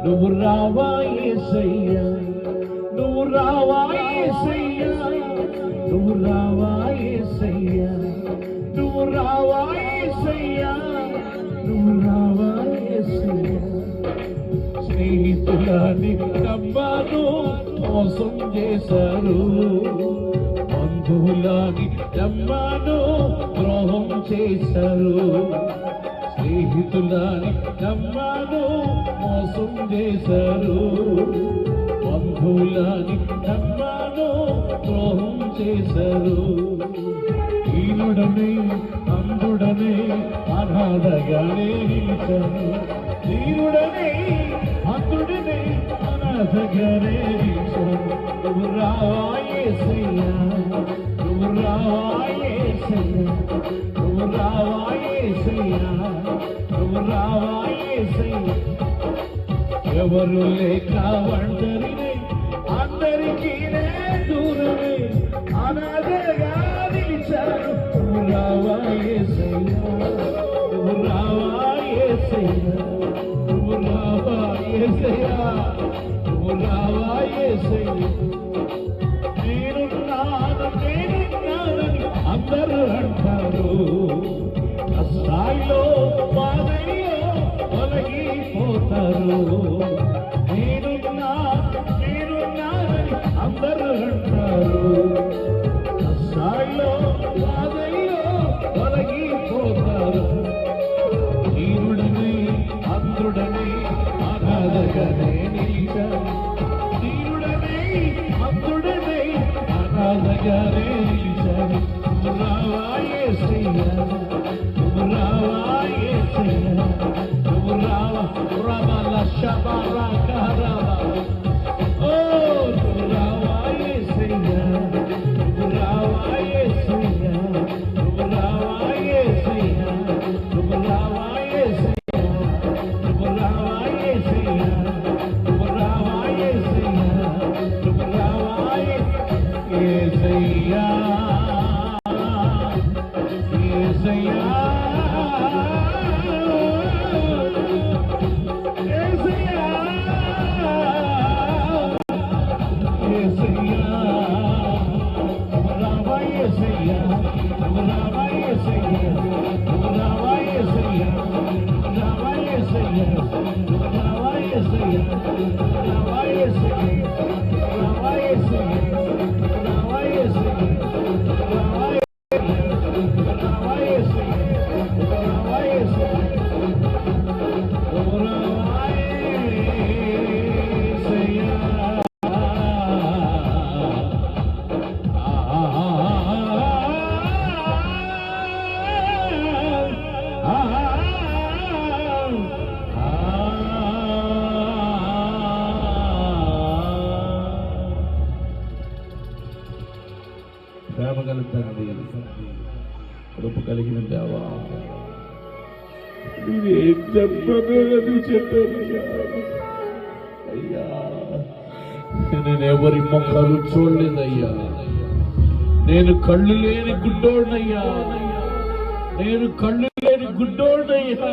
నువ్వు రావా యేసయ్యా, నువ్వు రావా యేసయ్యా, నువ్వు రావా యేసయ్యా, నువ్వు రావా యేసయ్యా, నువ్వు రావా యేసయ్యా. స్నేహితులని నమ్మాను మోసం చేశారు, బంధువులని నమ్మాను ద్రోహం చేశారు. స్నేహితులని నమ్మాను మోసం చేశారు, బంధువులని నమ్మాను ద్రోహం చేశారు. ఈనుడనే అందుడనే అనాథగానే నిలిచాను, ఈనుడనే అందుడనే అనాథగానే నిలిచాను. నువ్వు రావా యేసయ్యా, నువ్వు రావా యేసయ్యా, నువ్వు రావా యేసయ్యా, నువ్వు రావా యేసయ్యా. ఎవరు లేక ఒంటరినే అందరికీ దూరమే అనాథగా నిలిచాను. నువ్వు రావా యేసయ్యా, నువ్వు రావా యేసయ్యా, నువ్వు రావా యేసయ్యా, నువ్వు రావా యేసయ్యా. నేనున్నానని అందరూ అంటారు, కష్టాల్లో బాధల్లో తొలగిపోతారు. నేనున్నానని అందరూ అంటారు, కష్టాల్లో బాధల్లో తొలగిపోతారు. దీనుడని అందుడని అనాథగానే నిలిచాను, దీనుడని అందుడని అనాథగానే నిలిచాను. నువ్వు రావా యేసయ్యా, నువ్వు రావా యేసయ్యా, నువ్వు రావా రమల శబరా కరవా. ఓ నువ్వు రావా యేసయ్యా, నువ్వు రావా యేసయ్యా, నువ్వు రావా యేసయ్యా, నువ్వు రావా యేసయ్యా, నువ్వు రావా యేసయ్యా, నువ్వు రావా యేసయ్యా, నువ్వు రావా యేసయ్యా, యేసయ్యా. ప్రేమ కలుగుతుంది, కృప కలిగిన దేవా, నేనేం చెప్పను చెప్పాను అయ్యా. నేను ఎవరి మొక్కలు చూడలేదయ్యా, నేను కళ్ళు లేని గుడ్డోడినయ్యా, నేను కళ్ళు లేని గుడ్డోడినయ్యా.